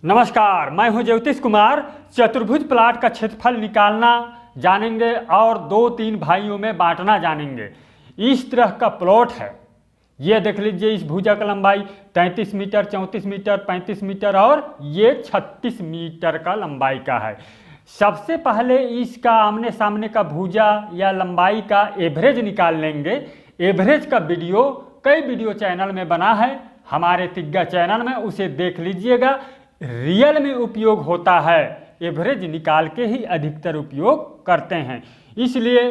नमस्कार, मैं हूं ज्योतिष कुमार। चतुर्भुज प्लाट का क्षेत्रफल निकालना जानेंगे और 2-3 भाइयों में बांटना जानेंगे। इस तरह का प्लॉट है। ये देख लीजिए, इस भुजा का लंबाई 33 मीटर, 34 मीटर, 35 मीटर और ये 36 मीटर का लंबाई का है। सबसे पहले इसका आमने सामने का भुजा या लंबाई का एवरेज निकाल लेंगे। एवरेज का वीडियो कई वीडियो चैनल में बना है, हमारे तिग्गा चैनल में, उसे देख लीजिएगा। रियल में उपयोग होता है, एवरेज निकाल के ही अधिकतर उपयोग करते हैं, इसलिए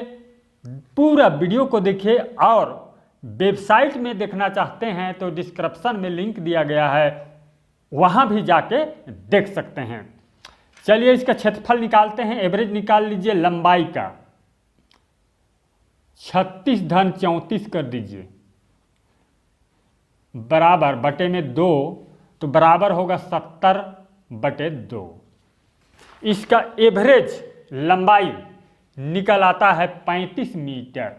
पूरा वीडियो को देखिए। और वेबसाइट में देखना चाहते हैं तो डिस्क्रिप्शन में लिंक दिया गया है, वहां भी जाके देख सकते हैं। चलिए इसका क्षेत्रफल निकालते हैं। एवरेज निकाल लीजिए लंबाई का, 36 धन 34 कर दीजिए, बराबर बटे में 2, तो बराबर होगा 70/2। इसका एवरेज लंबाई निकल आता है 35 मीटर।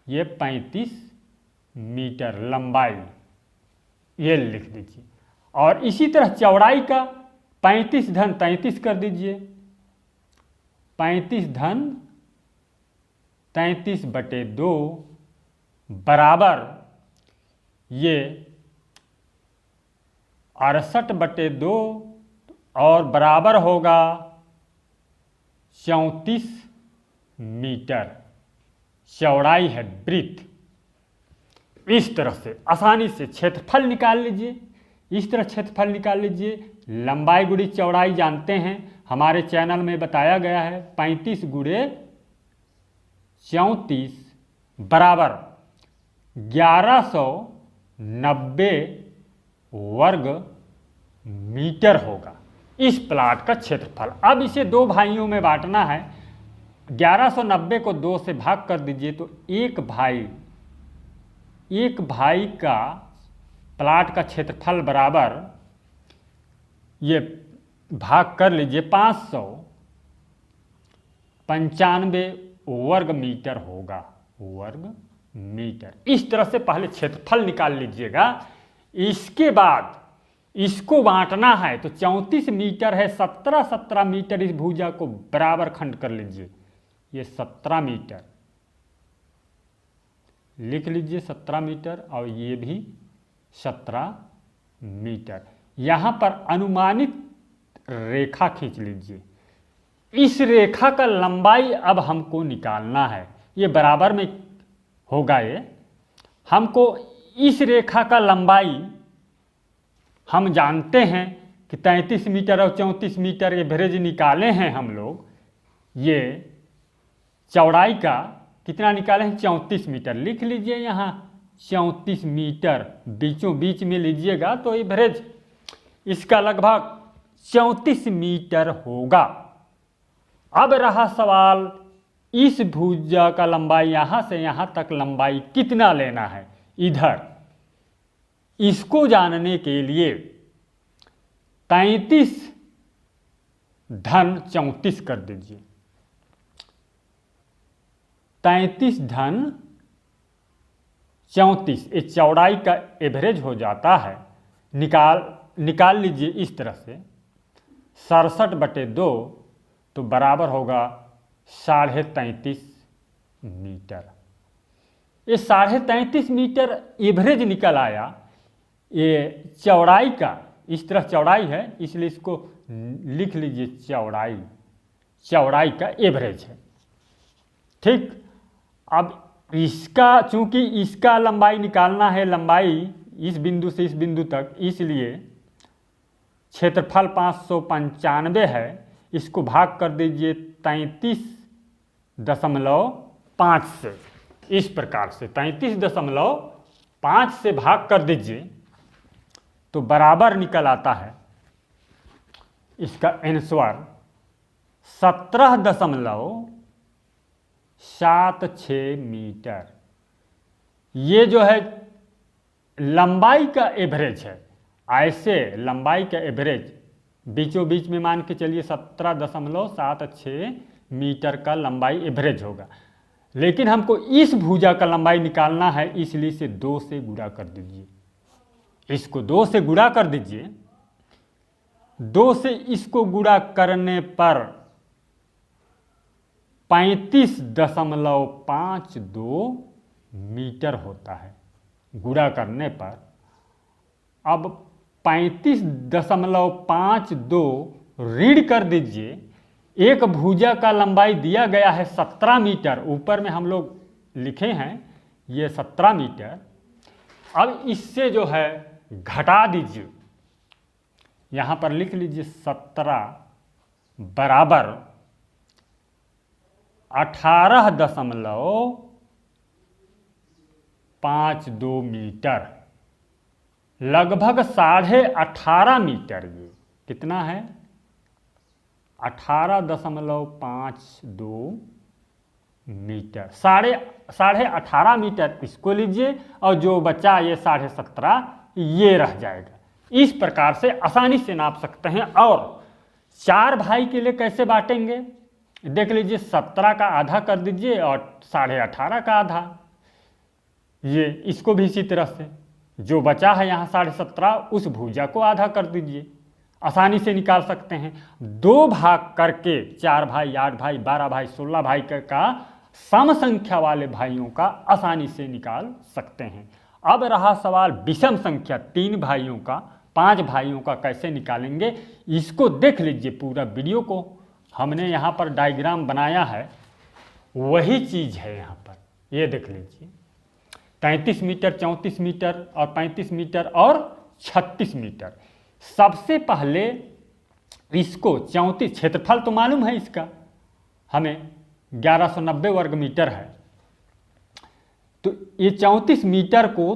ये 35 मीटर लंबाई, ये लिख दीजिए। और इसी तरह चौड़ाई का 35 धन 33 कर दीजिए, 35 धन 33/2 बराबर ये 68/2 और बराबर होगा 34 मीटर। चौड़ाई है ब्रीथ। इस तरह से आसानी से क्षेत्रफल निकाल लीजिए। इस तरह क्षेत्रफल निकाल लीजिए। लंबाई गुड़ी चौड़ाई जानते हैं, हमारे चैनल में बताया गया है। 35 गुणे 34 बराबर 1190 वर्ग मीटर होगा इस प्लाट का क्षेत्रफल। अब इसे 2 भाइयों में बांटना है। 1190 को 2 से भाग कर दीजिए तो एक भाई का प्लाट का क्षेत्रफल बराबर, ये भाग कर लीजिए, 595 वर्ग मीटर होगा, वर्ग मीटर। इस तरह से पहले क्षेत्रफल निकाल लीजिएगा। इसके बाद इसको बांटना है तो 34 मीटर है, 17 मीटर इस भुजा को बराबर खंड कर लीजिए। ये 17 मीटर लिख लीजिए, 17 मीटर, और ये भी 17 मीटर। यहां पर अनुमानित रेखा खींच लीजिए। इस रेखा का लंबाई अब हमको निकालना है। ये बराबर में होगा। ये हमको इस रेखा का लंबाई हम जानते हैं कि 33 मीटर और 34 मीटर एवरेज निकाले हैं हम लोग। ये चौड़ाई का कितना निकाले हैं? 34 मीटर। लिख लीजिए यहाँ 34 मीटर बीचों बीच में लीजिएगा तो एवरेज इसका लगभग 34 मीटर होगा। अब रहा सवाल, इस भुजा का लंबाई यहाँ से यहाँ तक लंबाई कितना लेना है इधर। इसको जानने के लिए 33 धन 34 कर दीजिए। 33 धन 34, ये चौड़ाई का एवरेज हो जाता है। निकाल लीजिए इस तरह से, 67/2 तो बराबर होगा 33.5 मीटर। ये 33.5 मीटर एवरेज निकल आया। ये चौड़ाई का, इस तरह चौड़ाई है इसलिए इसको लिख लीजिए चौड़ाई का एवरेज है। ठीक। अब इसका, चूंकि इसका लंबाई निकालना है, लंबाई इस बिंदु से इस बिंदु तक, इसलिए क्षेत्रफल 595 है। इसको भाग कर दीजिए 33.5 से। इस प्रकार से 33.5 से भाग कर दीजिए तो बराबर निकल आता है इसका आंसर 17.76 मीटर। ये जो है लंबाई का एवरेज है। ऐसे लंबाई का एवरेज बीचों बीच में मान के चलिए 17.76 मीटर का लंबाई एवरेज होगा। लेकिन हमको इस भुजा का लंबाई निकालना है, इसलिए इसे 2 से गुणा कर दीजिए। इसको 2 से गुणा कर दीजिए 2 से इसको गुणा करने पर 35.52 मीटर होता है, गुणा करने पर। अब 35.52 रीड कर दीजिए। एक भुजा का लंबाई दिया गया है 17 मीटर, ऊपर में हम लोग लिखे हैं ये 17 मीटर। अब इससे जो है घटा दीजिए, यहाँ पर लिख लीजिए 17 बराबर 18.52 मीटर, लगभग 18.5 मीटर। ये कितना है? 18.52 मीटर। 18.5 मीटर इसको लीजिए और जो बचा ये 17.5 ये रह जाएगा। इस प्रकार से आसानी से नाप सकते हैं। और 4 भाई के लिए कैसे बांटेंगे देख लीजिए। 17 का आधा कर दीजिए और 18.5 का आधा, ये इसको भी इसी तरह से जो बचा है यहाँ 17.5 उस भुजा को आधा कर दीजिए। आसानी से निकाल सकते हैं। 2 भाग करके 4 भाई, 8 भाई, 12 भाई, 16 भाई का सम संख्या वाले भाइयों का आसानी से निकाल सकते हैं। अब रहा सवाल विषम संख्या 3 भाइयों का, 5 भाइयों का कैसे निकालेंगे, इसको देख लीजिए। पूरा वीडियो को हमने यहाँ पर डायग्राम बनाया है, वही चीज़ है यहाँ पर। ये देख लीजिए 33 मीटर, 34 मीटर और 35 मीटर और 36 मीटर। सबसे पहले इसको 34, क्षेत्रफल तो मालूम है इसका हमें 1190 वर्ग मीटर है। तो ये 34 मीटर को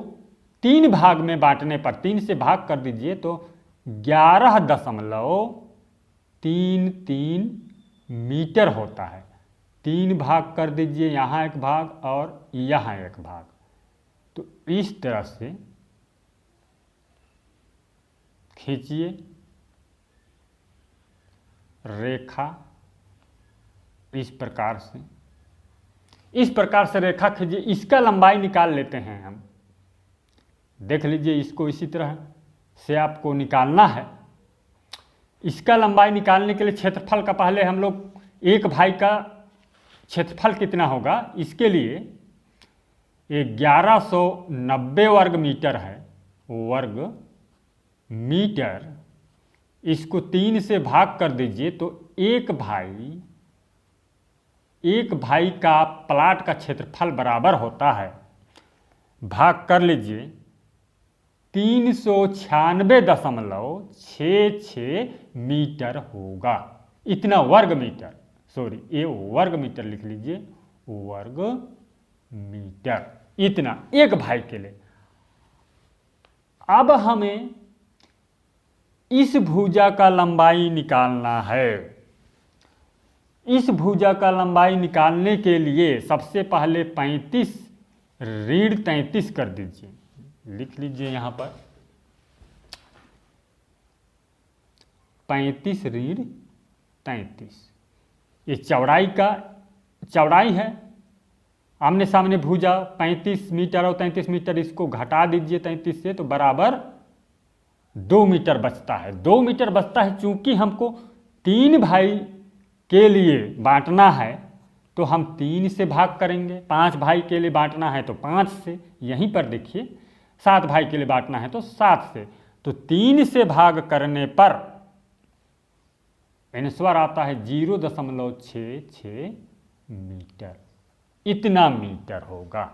3 भाग में बांटने पर, 3 से भाग कर दीजिए तो 11.33 मीटर होता है। 3 भाग कर दीजिए, यहाँ एक भाग और यहाँ एक भाग। तो इस तरह से खींचिए रेखा, इस प्रकार से रेखा खींचिए। इसका लंबाई निकाल लेते हैं हम। देख लीजिए इसको इसी तरह से आपको निकालना है। इसका लंबाई निकालने के लिए क्षेत्रफल का पहले हम लोग, एक भाई का क्षेत्रफल कितना होगा इसके लिए 1190 वर्ग मीटर है, वर्ग मीटर। इसको 3 से भाग कर दीजिए तो एक भाई का प्लाट का क्षेत्रफल बराबर होता है, भाग कर लीजिए 396.66 मीटर होगा। इतना वर्ग मीटर, सॉरी ये वर्ग मीटर लिख लीजिए, वर्ग मीटर, इतना एक भाई के लिए। अब हमें इस भुजा का लंबाई निकालना है। इस भुजा का लंबाई निकालने के लिए सबसे पहले 35 रीड 33 कर दीजिए, लिख लीजिए यहाँ पर 35 रीड 33। ये चौड़ाई है, आमने सामने भुजा 35 मीटर और 33 मीटर, इसको घटा दीजिए 33 से तो बराबर 2 मीटर बचता है। 2 मीटर बचता है। चूंकि हमको 3 भाई के लिए बांटना है तो हम 3 से भाग करेंगे। 5 भाई के लिए बांटना है तो 5 से, यहीं पर देखिए 7 भाई के लिए बांटना है तो 7 से। तो 3 से भाग करने पर आंसर आता है 0.66 मीटर, इतना मीटर होगा।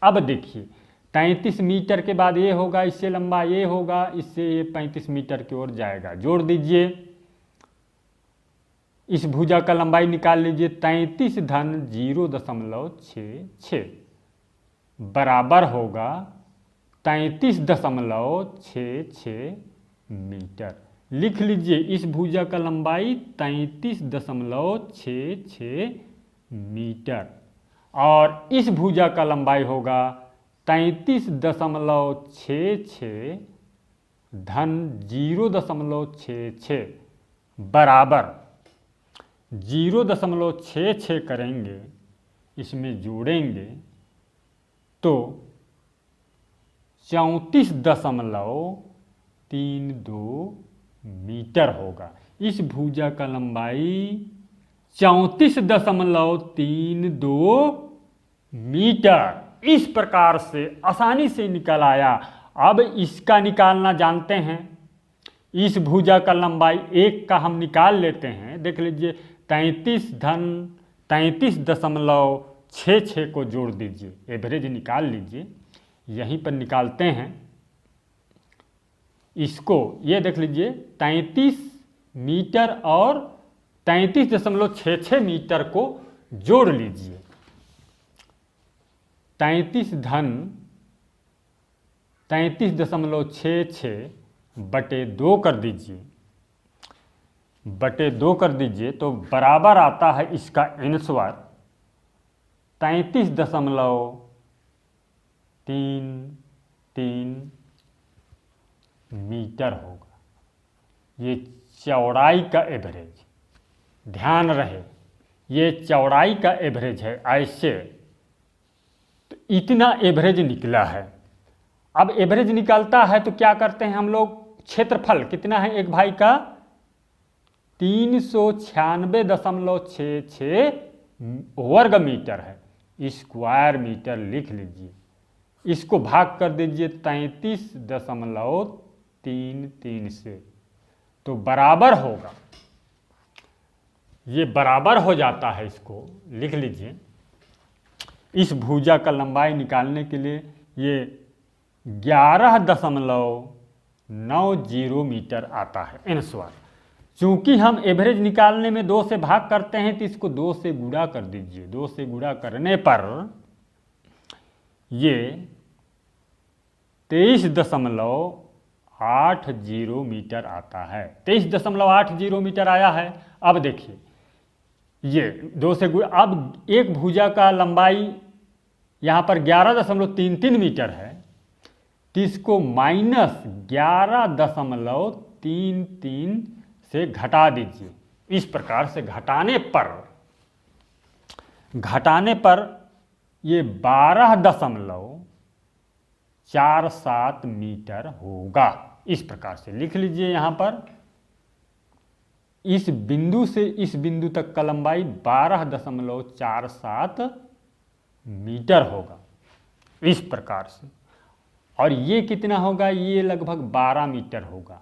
अब देखिए 33 मीटर के बाद ये होगा, इससे लंबा ये होगा, इससे ये 35 मीटर की ओर जाएगा। जोड़ दीजिए, इस भुजा का लंबाई निकाल लीजिए। 33 धन 0.66 बराबर होगा 33.66 मीटर। लिख लीजिए इस भुजा का लंबाई 33.66 मीटर और इस भुजा का लंबाई होगा 33.66 धन 0.66 बराबर 0.66 करेंगे, इसमें जोड़ेंगे तो 34.32 मीटर होगा। इस भुजा का लंबाई 34.32 मीटर। इस प्रकार से आसानी से निकल आया। अब इसका निकालना जानते हैं। इस भुजा का लंबाई 1 का हम निकाल लेते हैं। देख लीजिए 33.66 को जोड़ दीजिए, एवरेज निकाल लीजिए। यहीं पर निकालते हैं इसको। ये देख लीजिए 33 मीटर और 33.66 मीटर को जोड़ लीजिए। 33.66 बटे 2 कर दीजिए, बटे 2 कर दीजिए तो बराबर आता है इसका आंसर 33.33 मीटर होगा। ये चौड़ाई का एवरेज, ध्यान रहे ये चौड़ाई का एवरेज है। ऐसे तो इतना एवरेज निकला है। अब एवरेज निकलता है तो क्या करते हैं हम लोग, क्षेत्रफल कितना है एक भाई का 396.66 वर्ग मीटर है, स्क्वायर मीटर लिख लीजिए। इसको भाग कर दीजिए 33.33 से, तो बराबर होगा, ये बराबर हो जाता है। इसको लिख लीजिए। इस भुजा का लंबाई निकालने के लिए ये 11.90 मीटर आता है आंसर। चूंकि हम एवरेज निकालने में 2 से भाग करते हैं तो इसको 2 से गुणा कर दीजिए। 2 से गुणा करने पर ये 23.80 मीटर आता है। 23.80 मीटर आया है। अब देखिए ये 2 से गुणा, अब एक भुजा का लंबाई यहाँ पर 11.33 मीटर है तो इसको -11.33 से घटा दीजिए। इस प्रकार से घटाने पर ये 12.47 मीटर होगा। इस प्रकार से लिख लीजिए। यहाँ पर इस बिंदु से इस बिंदु तक का लंबाई 12.47 मीटर होगा इस प्रकार से। और ये कितना होगा, ये लगभग 12 मीटर होगा।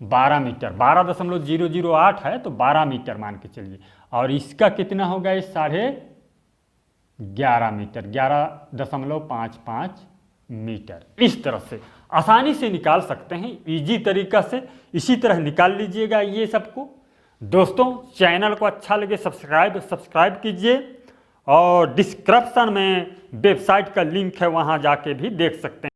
12 मीटर, 12.008 है तो 12 मीटर मान के चलिए। और इसका कितना होगा, ये 11.5 मीटर, 11.55 मीटर। इस तरह से आसानी से निकाल सकते हैं, इजी तरीका से। इसी तरह निकाल लीजिएगा ये सबको। दोस्तों चैनल को अच्छा लगे सब्सक्राइब कीजिए और डिस्क्रिप्शन में वेबसाइट का लिंक है, वहाँ जाके भी देख सकते हैं।